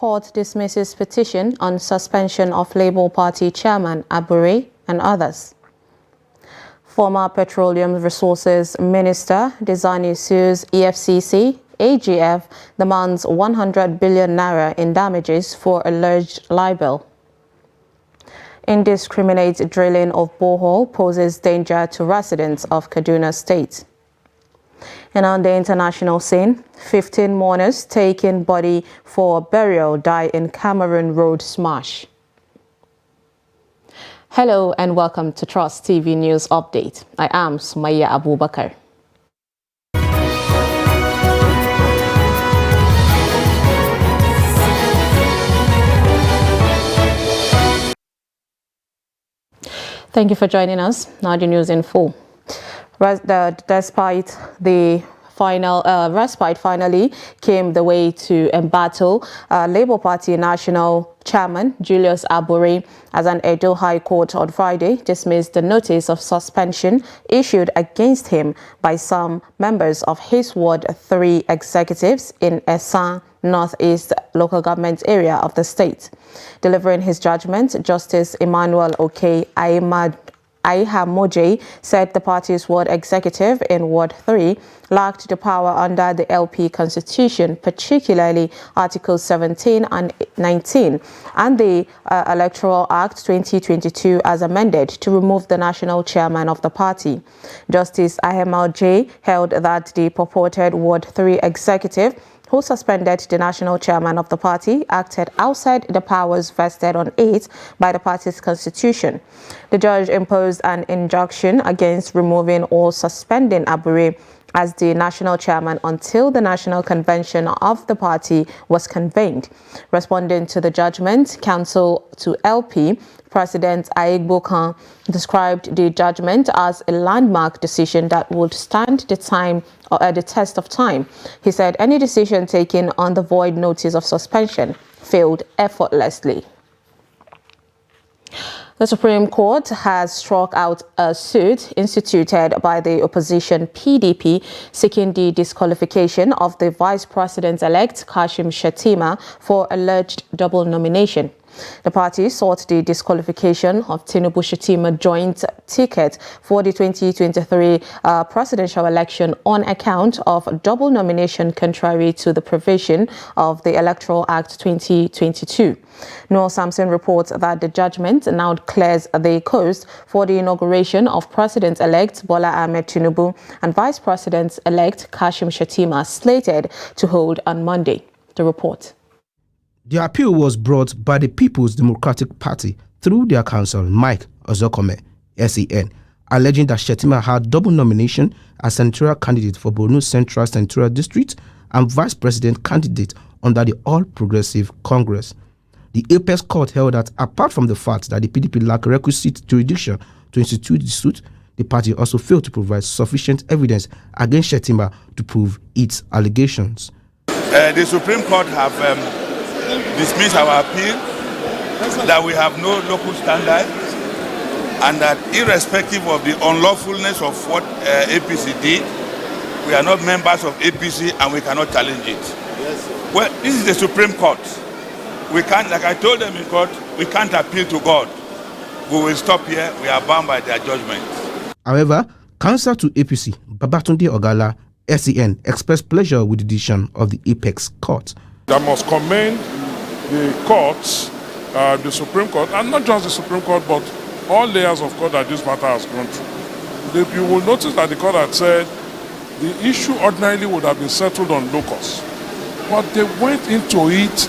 Court dismisses petition on suspension of Labour Party Chairman Abure and others. Former Petroleum Resources Minister Diezani sues EFCC, AGF demands 100 billion naira in damages for alleged libel. Indiscriminate drilling of borehole poses danger to residents of Kaduna State. And on the international scene, 15 mourners taking body for burial die in Cameroon road smash. Hello and welcome to Trust TV News Update. I am Sumaya Abubakar. Thank you for joining us. Now the news in full. Despite the final respite, finally came the way to embattle Labour Party National Chairman Julius Abure, as an Edo High Court on Friday dismissed the notice of suspension issued against him by some members of his Ward 3 executives in Esan Northeast local government area of the state. Delivering his judgment, Justice Emmanuel Oke Aihamoje said the party's ward executive in Ward 3 lacked the power under the LP Constitution, particularly Articles 17 and 19, and the Electoral Act 2022 as amended, to remove the national chairman of the party. Justice Aihamoje held that the purported Ward 3 executive, who suspended the national chairman of the party, acted outside the powers vested on it by the party's constitution. The judge imposed an injunction against removing or suspending Abure as the national chairman until the national convention of the party was convened. Responding to the judgment, counsel to LP President Aigbo Khan described the judgment as a landmark decision that would stand the test of time. He said any decision taken on the void notice of suspension failed effortlessly. The Supreme Court has struck out a suit instituted by the opposition PDP seeking the disqualification of the Vice President-elect Kashim Shettima for alleged double nomination. The party sought the disqualification of Tinubu-Shettima joint ticket for the 2023 presidential election on account of double nomination contrary to the provision of the Electoral Act 2022. Noel Samson reports that the judgment now clears the coast for the inauguration of President-elect Bola Ahmed Tinubu and Vice President-elect Kashim Shettima slated to hold on Monday. The report. The appeal was brought by the People's Democratic Party through their counsel, Mike Ozokome, SEN, alleging that Shettima had double nomination as senatorial candidate for Borno Central Senatorial District and vice president candidate under the All Progressive Congress. The Apex Court held that apart from the fact that the PDP lacked requisite jurisdiction to institute the suit, the party also failed to provide sufficient evidence against Shettima to prove its allegations. The Supreme Court have dismiss our appeal, that we have no local standard, and that irrespective of the unlawfulness of what APC did, we are not members of APC and we cannot challenge it. Yes, well, this is the Supreme Court. We can't, like I told them in court, we can't appeal to God. We will stop here. We are bound by their judgment. However, counsel to APC, Babatunde Ogala, SEN, expressed pleasure with the decision of the Apex Court. I must commend the courts, the Supreme Court, and not just the Supreme Court, but all layers of court that this matter has gone through. You will notice that the court had said the issue ordinarily would have been settled on locus, but they went into it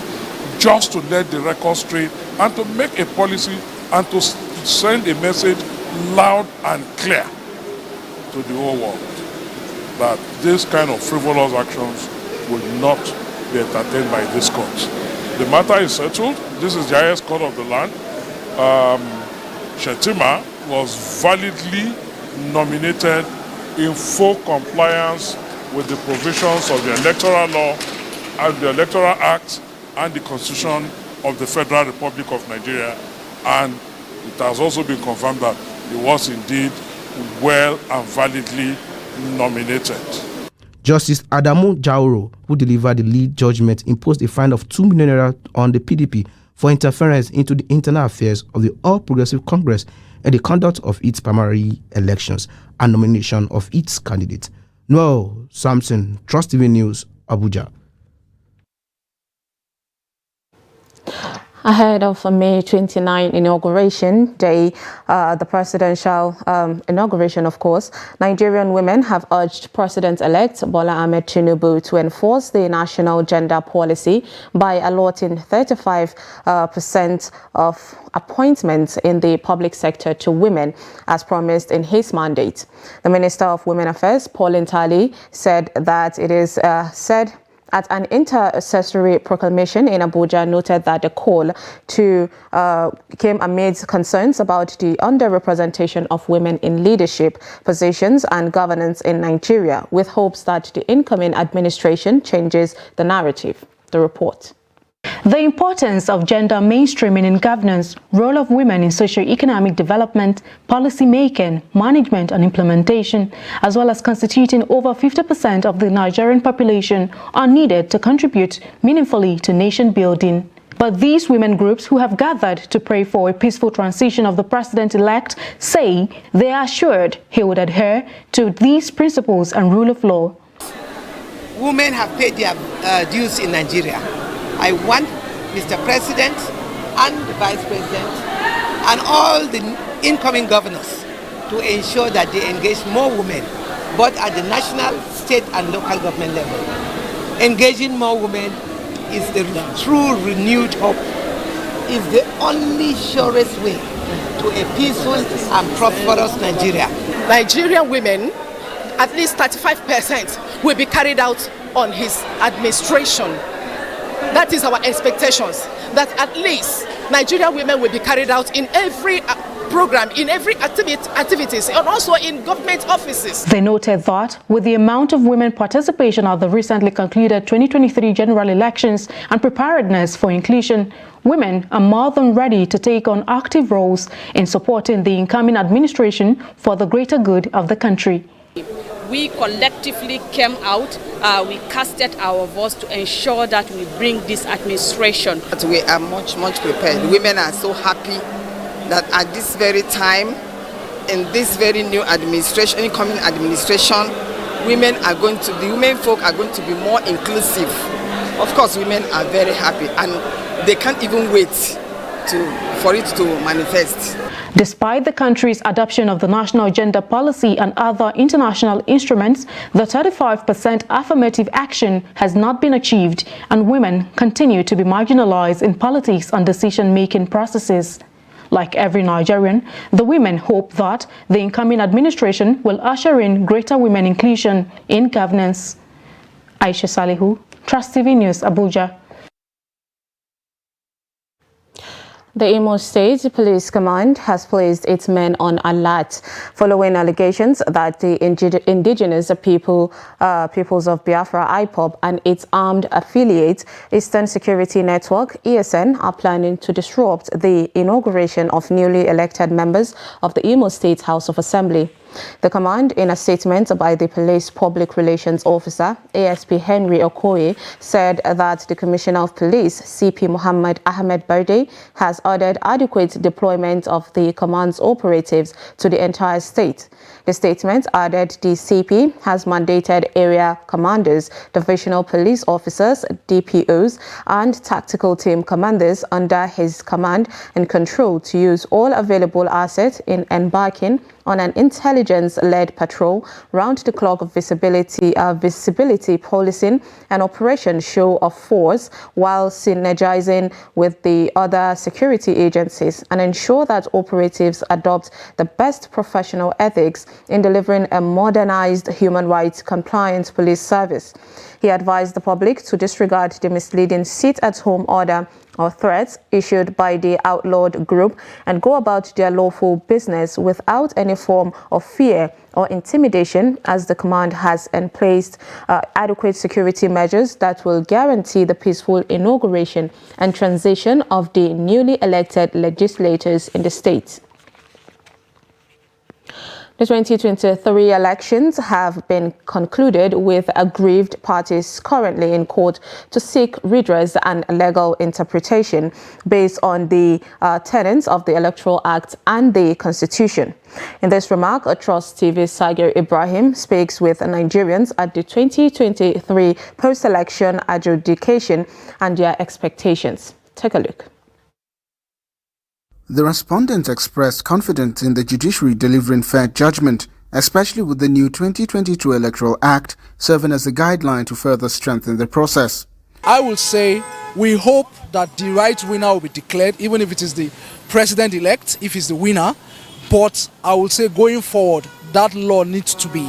just to let the record straight and to make a policy and to send a message loud and clear to the whole world that this kind of frivolous actions will not be entertained by this court. The matter is settled. This is the highest court of the land. Shettima was validly nominated in full compliance with the provisions of the electoral law and the Electoral Act and the Constitution of the Federal Republic of Nigeria, and it has also been confirmed that he was indeed well and validly nominated. Justice Adamu Jauro, who delivered the lead judgment, imposed a fine of 2 million naira on the PDP for interference into the internal affairs of the All Progressive Congress and the conduct of its primary elections and nomination of its candidate. Noel Samson, Trust TV News, Abuja. Ahead of May 29 inauguration day, the presidential inauguration, of course, Nigerian women have urged President-elect Bola Ahmed Tinubu to enforce the national gender policy by allotting 35% of appointments in the public sector to women, as promised in his mandate. The Minister of Women Affairs, Pauline Tali, said that it is at an intercessory proclamation in Abuja, noted that the call came amid concerns about the underrepresentation of women in leadership positions and governance in Nigeria, with hopes that the incoming administration changes the narrative. The report. The importance of gender mainstreaming in governance, role of women in socio-economic development, policy making, management and implementation, as well as constituting over 50% of the Nigerian population, are needed to contribute meaningfully to nation building. But these women groups who have gathered to pray for a peaceful transition of the president-elect say they are assured he would adhere to these principles and rule of law. Women have paid their dues in Nigeria. I want Mr. President and the Vice President and all the incoming governors to ensure that they engage more women, both at the national, state and local government level. Engaging more women is the true renewed hope, is the only surest way to a peaceful and prosperous Nigeria. Nigerian women, at least 35% will be carried out on his administration. That is our expectations, that at least Nigerian women will be carried out in every program, in every activities, and also in government offices. They noted that with the amount of women participation at the recently concluded 2023 general elections and preparedness for inclusion, women are more than ready to take on active roles in supporting the incoming administration for the greater good of the country. We collectively came out, we casted our votes to ensure that we bring this administration. We are much prepared. Women are so happy that at this very time, in this very new administration, incoming administration, women folk are going to be more inclusive. Of course, women are very happy and they can't even wait for it to manifest. Despite the country's adoption of the national gender policy and other international instruments, the 35% affirmative action has not been achieved, and women continue to be marginalized in politics and decision-making processes. Like every Nigerian, the women hope that the incoming administration will usher in greater women inclusion in governance. Aisha Salihu, Trust TV News, Abuja. The Imo State Police Command has placed its men on alert following allegations that the indigenous peoples of Biafra IPOB and its armed affiliate Eastern Security Network ESN are planning to disrupt the inauguration of newly elected members of the Imo State House of Assembly. The command, in a statement by the Police Public Relations Officer, ASP Henry Okoye, said that the Commissioner of Police, CP Muhammad Ahmed Berde, has ordered adequate deployment of the command's operatives to the entire state. The statement added the CP has mandated area commanders, divisional police officers, DPOs, and tactical team commanders under his command and control to use all available assets in embarking on an intelligence-led patrol, round-the-clock visibility policing, and operation show of force while synergizing with the other security agencies, and ensure that operatives adopt the best professional ethics in delivering a modernized human rights compliant police service. He advised the public to disregard the misleading sit-at-home order or threats issued by the outlawed group and go about their lawful business without any form of fear or intimidation, as the command has in place adequate security measures that will guarantee the peaceful inauguration and transition of the newly elected legislators in the state. The 2023 elections have been concluded with aggrieved parties currently in court to seek redress and legal interpretation based on the tenets of the Electoral Act and the Constitution. In this remark, Trust TV's Sagir Ibrahim speaks with Nigerians at the 2023 post-election adjudication and their expectations. Take a look. The respondents expressed confidence in the judiciary delivering fair judgment, especially with the new 2022 Electoral Act serving as a guideline to further strengthen the process. I will say we hope that the right winner will be declared, even if it is the president-elect, if he's the winner. But I will say going forward, that law needs to be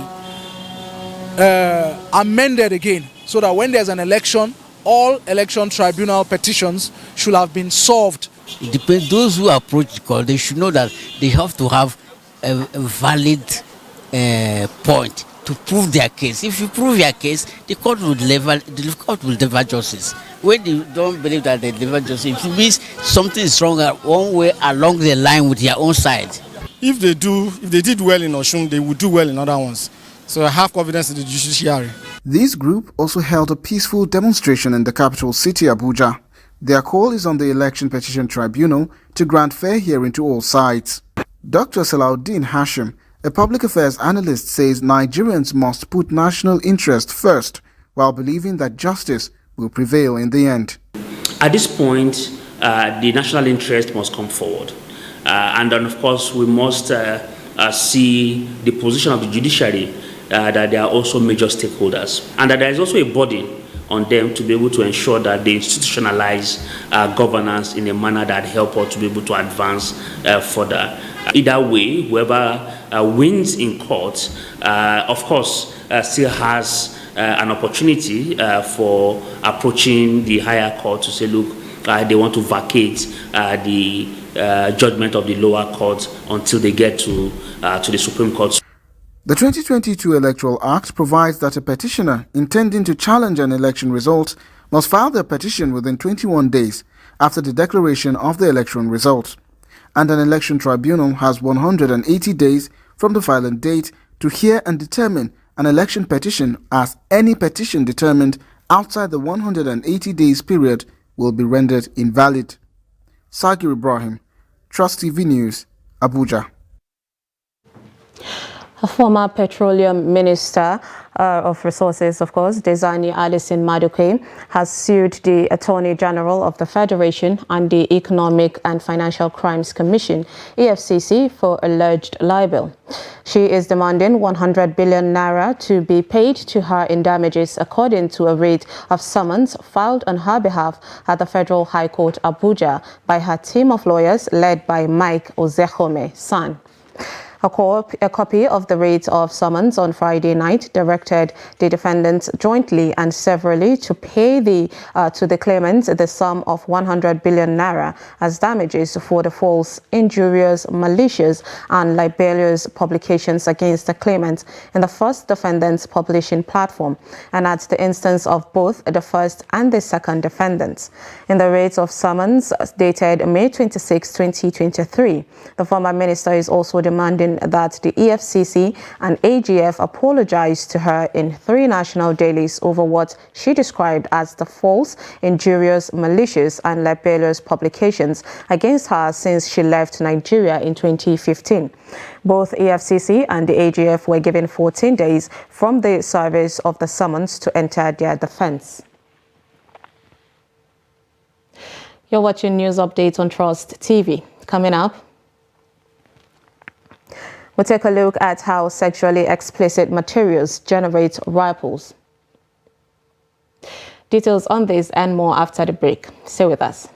amended again so that when there's an election, all election tribunal petitions should have been solved. It depends. Those who approach the court, they should know that they have to have a valid point to prove their case. If you prove your case, the court will deliver justice. When they don't believe that they deliver justice, it means something is wrong one way along the line with their own side. If they did well in Osun, they will do well in other ones. So I have confidence in the judiciary. This group also held a peaceful demonstration in the capital city, Abuja. Their call is on the Election Petition Tribunal to grant fair hearing to all sides. Dr. Salahuddin Hashim, a public affairs analyst, says Nigerians must put national interest first while believing that justice will prevail in the end. At this point, the national interest must come forward. And then, of course, we must see the position of the judiciary that they are also major stakeholders, and that there is also a burden on them to be able to ensure that they institutionalize governance in a manner that help us to be able to advance further. Either way, whoever wins in court, of course, still has an opportunity for approaching the higher court to say, look, they want to vacate the judgment of the lower court until they get to the Supreme Court. The 2022 Electoral Act provides that a petitioner intending to challenge an election result must file their petition within 21 days after the declaration of the election result, and an election tribunal has 180 days from the filing date to hear and determine an election petition, as any petition determined outside the 180 days period will be rendered invalid. Sagir Ibrahim, Trust TV News, Abuja. A former Petroleum Minister of Resources, of course, Dezani Alison Madueke, has sued the Attorney General of the Federation and the Economic and Financial Crimes Commission, EFCC, for alleged libel. She is demanding 100 billion naira to be paid to her in damages according to a writ of summons filed on her behalf at the Federal High Court, Abuja, by her team of lawyers led by Mike Ozechome San. A copy of the writ of summons on Friday night directed the defendants jointly and severally to pay to the claimants the sum of 100 billion naira as damages for the false, injurious, malicious and libelous publications against the claimants in the first defendant's publishing platform, and at the instance of both the first and the second defendants. In the writ of summons dated May 26, 2023, the former minister is also demanding that the EFCC and AGF apologize to her in 3 national dailies over what she described as the false, injurious, malicious and libelous publications against her since she left Nigeria in 2015. Both EFCC and the AGF were given 14 days from the service of the summons to enter their defense. You're watching news updates on Trust TV. Coming up, we'll take a look at how sexually explicit materials generate ripples. Details on this and more after the break. Stay with us.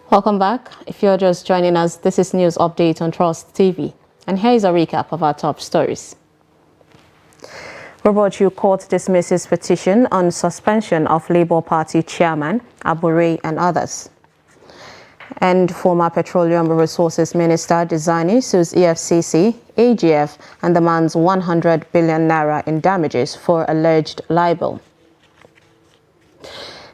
Welcome back. If you're just joining us, this is News Update on Trust TV. And here is a recap of our top stories. Robochu Court dismisses petition on suspension of Labour Party chairman Abure and others. And former Petroleum Resources Minister Dizani sues EFCC, AGF and demands 100 billion naira in damages for alleged libel.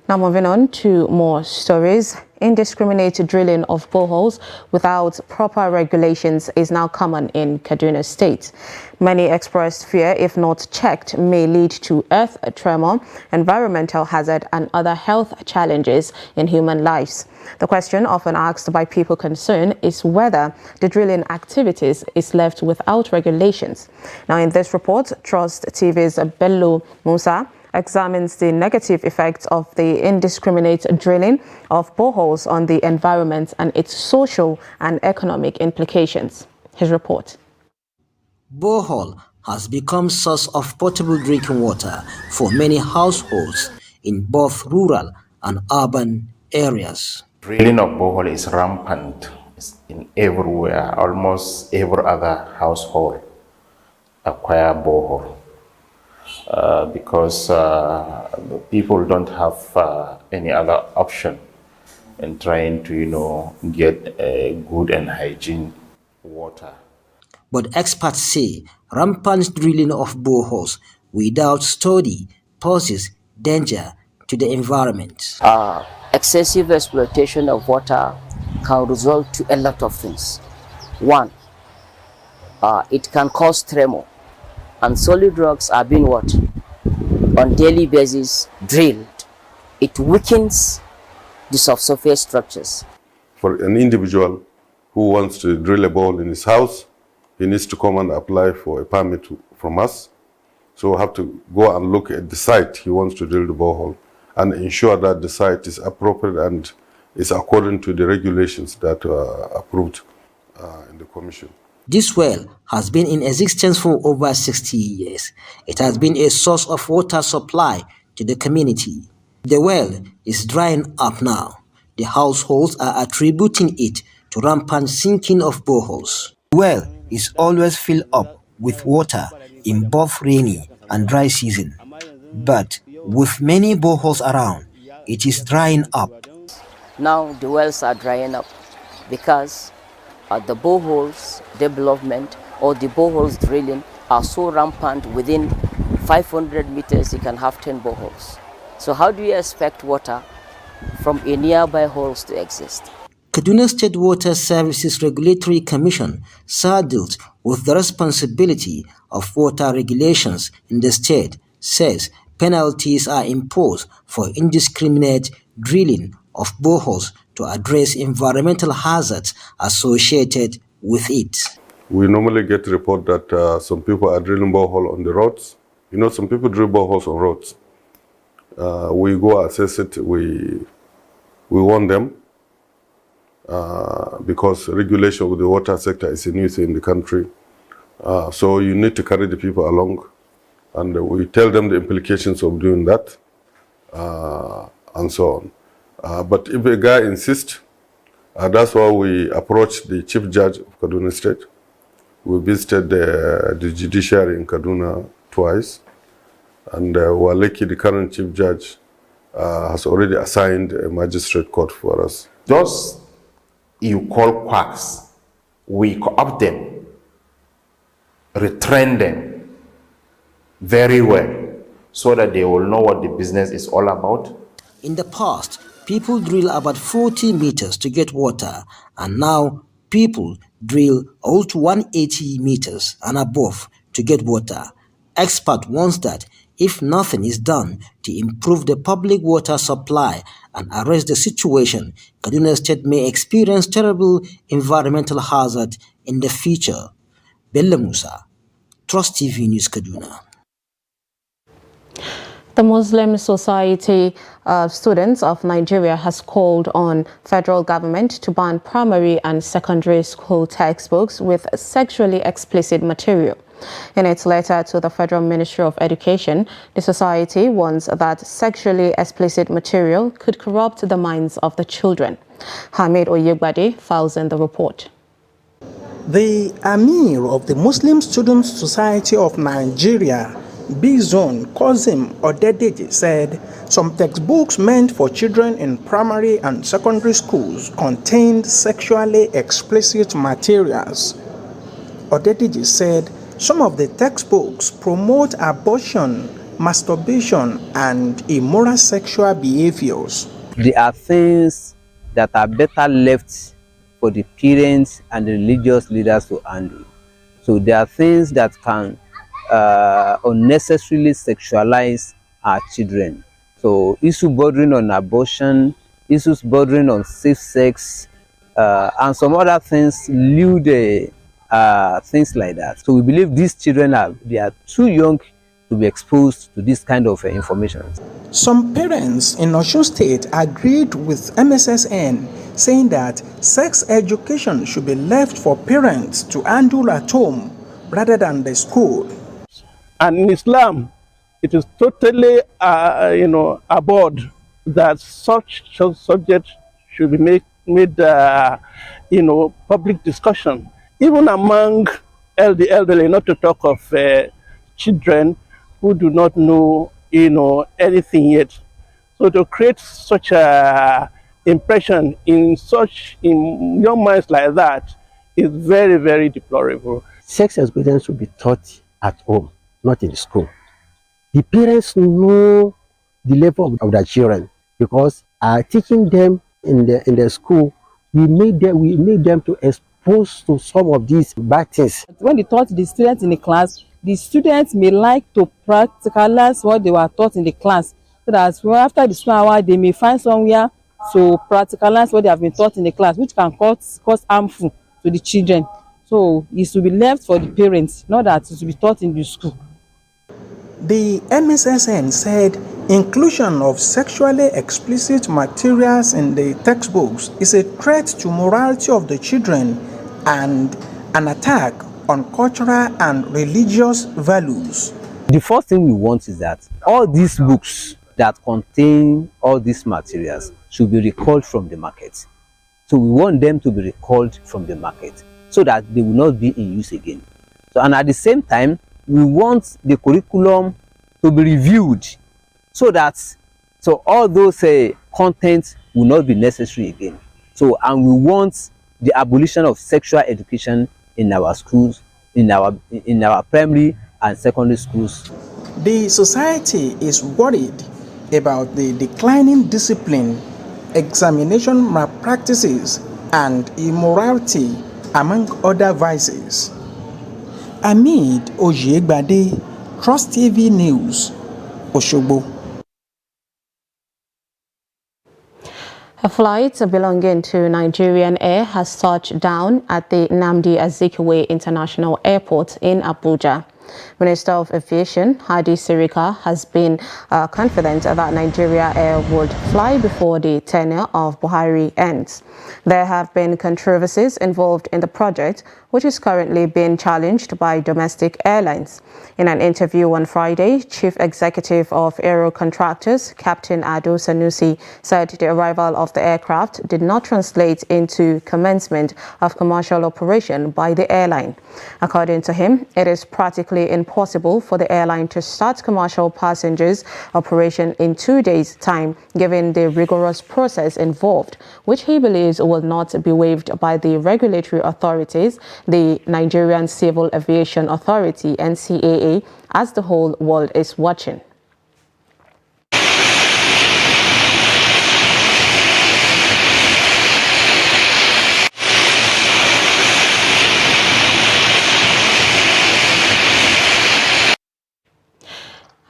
Now moving on to more stories. Indiscriminate drilling of boreholes without proper regulations is now common in Kaduna State. Many expressed fear, if not checked, may lead to earth tremor, environmental hazard and other health challenges in human lives. The question often asked by people concerned is whether the drilling activities is left without regulations. Now in this report, Trust TV's Bello Musa examines the negative effects of the indiscriminate drilling of boreholes on the environment and its social and economic implications. His report. Borehole has become source of potable drinking water for many households in both rural and urban areas. Drilling of borehole is rampant in everywhere. Almost every other household acquire borehole. Because people don't have any other option in trying to, get good and hygiene water. But experts say rampant drilling of boreholes without study poses danger to the environment. Excessive exploitation of water can result to a lot of things. One, it can cause tremor. And solid rocks are being on daily basis drilled. It weakens the subsurface structures. For an individual who wants to drill a borehole in his house, he needs to come and apply for a permit from us. So we have to go and look at the site he wants to drill the borehole and ensure that the site is appropriate and is according to the regulations that are approved in the commission. This well has been in existence for over 60 years. It has been a source of water supply to the community. The well is drying up now. The households are attributing it to rampant sinking of boreholes. The well is always filled up with water in both rainy and dry season. But with many boreholes around, it is drying up. Now the wells are drying up because the boreholes development or the boreholes drilling are so rampant. Within 500 meters you can have 10 boreholes. So how do you expect water from a nearby holes to exist? Kaduna State Water Services Regulatory Commission, saddled with the responsibility of water regulations in the state, says penalties are imposed for indiscriminate drilling of boreholes to address environmental hazards associated with it. We normally get report that some people are drilling borehole on the roads. Some people drill boreholes on roads. We go assess it, we warn them because regulation with the water sector is a new thing in the country. So you need to carry the people along and we tell them the implications of doing that and so on. But if a guy insists, that's why we approached the Chief Judge of Kaduna State. We visited the judiciary in Kaduna twice, and we're lucky the current Chief Judge has already assigned a magistrate court for us. Those you call quacks, we co-opt them, retrain them very well, so that they will know what the business is all about. In the past, people drill about 40 meters to get water, and now people drill all to 180 meters and above to get water. Expert warns that if nothing is done to improve the public water supply and arrest the situation, Kaduna State may experience terrible environmental hazard in the future. Bello Musa, Trust TV News, Kaduna. The Muslim Society Students of Nigeria has called on federal government to ban primary and secondary school textbooks with sexually explicit material. In its letter to the Federal Ministry of Education, the society warns that sexually explicit material could corrupt the minds of the children. Hamid Oyegbade files in the report. The Amir of the Muslim Student Society of Nigeria, B-Zone Kozim Odedeji, said some textbooks meant for children in primary and secondary schools contained sexually explicit materials. Odedeji said some of the textbooks promote abortion, masturbation, and immoral sexual behaviors. There are things that are better left for the parents and the religious leaders to handle. So there are things that can unnecessarily sexualize our children. So issues bordering on abortion, issues bordering on safe sex, and some other things, lewd things like that. So we believe these children they are too young to be exposed to this kind of information. Some parents in Osun State agreed with MSSN, saying that sex education should be left for parents to handle at home rather than the school. And in Islam, it is totally, abhorred that such subject should be made public discussion, even among the elderly, not to talk of children who do not know, anything yet. So to create such a impression in young minds like that is very, very deplorable. Sex education should be taught at home, not in the school. The parents know the level of their children, because teaching them in the school, we make them to expose to some of these bad things. When they taught the students in the class, the students may like to practicalize what they were taught in the class, so that after the school hour they may find somewhere to practicalize what they have been taught in the class, which can cause harmful to the children. So it should be left for the parents, not that it should be taught in the school. The MSSN said inclusion of sexually explicit materials in the textbooks is a threat to morality of the children and an attack on cultural and religious values. The first thing we want is that all these books that contain all these materials should be recalled from the market. So we want them to be recalled from the market so that they will not be in use again. So, and at the same time, we want the curriculum to be reviewed so all those contents will not be necessary again. So, and we want the abolition of sexual education in our schools, in our primary and secondary schools. The society is worried about the declining discipline, examination malpractices, and immorality, among other vices. Hamid Oyegbade, Trust TV News, Osogbo. A flight belonging to Nigerian Air has touched down at the Nnamdi Azikiwe International Airport in Abuja. Minister of Aviation Hadi Sirika has been confident that Nigeria Air would fly before the tenure of Buhari ends. There have been controversies involved in the project, which is currently being challenged by domestic airlines. In an interview on Friday, Chief Executive of Aero Contractors, Captain Ado Sanusi, said the arrival of the aircraft did not translate into commencement of commercial operation by the airline. According to him, it is practically impossible for the airline to start commercial passengers operation in 2 days' time, given the rigorous process involved, which he believes will not be waived by the regulatory authorities, the Nigerian Civil Aviation Authority, NCAA, as the whole world is watching.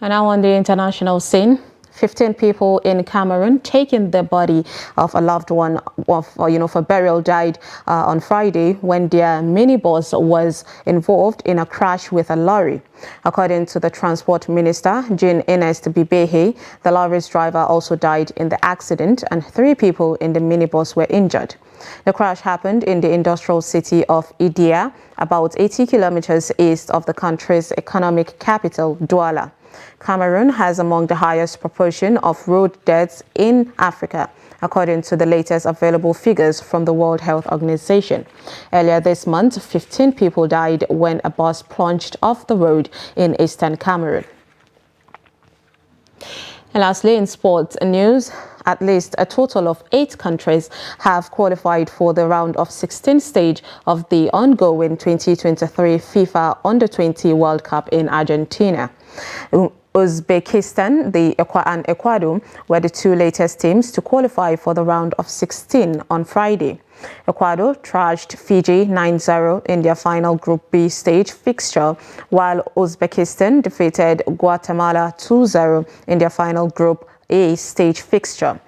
And now on the international scene, 15 people in Cameroon taking the body of a loved one for burial died on Friday when their minibus was involved in a crash with a lorry. According to the Transport Minister, Jean Ernest Bibehe, the lorry's driver also died in the accident and 3 people in the minibus were injured. The crash happened in the industrial city of Idia, about 80 kilometers east of the country's economic capital, Douala. Cameroon has among the highest proportion of road deaths in Africa, according to the latest available figures from the World Health Organization. Earlier this month, 15 people died when a bus plunged off the road in eastern Cameroon. And lastly, in sports news, at least a total of 8 countries have qualified for the round of 16 stage of the ongoing 2023 FIFA Under-20 World Cup in Argentina. Uzbekistan and Ecuador were the 2 latest teams to qualify for the round of 16 on Friday. Ecuador thrashed Fiji 9-0 in their final Group B stage fixture, while Uzbekistan defeated Guatemala 2-0 in their final Group A stage fixture.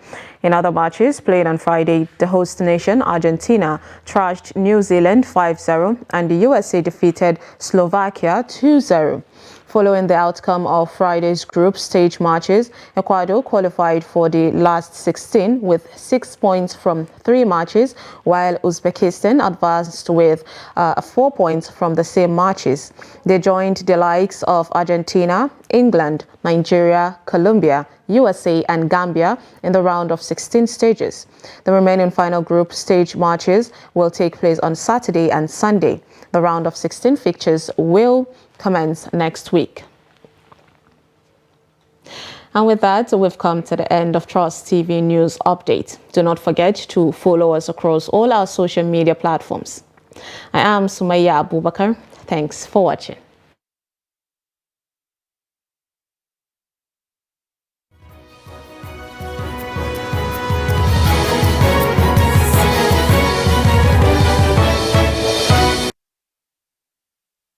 In other matches played on Friday, the host nation, Argentina, thrashed New Zealand 5-0 and the USA defeated Slovakia 2-0. Following the outcome of Friday's group stage matches, Ecuador qualified for the last 16 with 6 points from 3 matches, while Uzbekistan advanced with 4 points from the same matches. They joined the likes of Argentina, England, Nigeria, Colombia, USA and Gambia in the round of 16 stages. The remaining final group stage matches will take place on Saturday and Sunday. The round of 16 fixtures will commence next week. And with that, we've come to the end of Trust TV News Update. Do not forget to follow us across all our social media platforms. I am Sumaya Abubakar. Thanks for watching.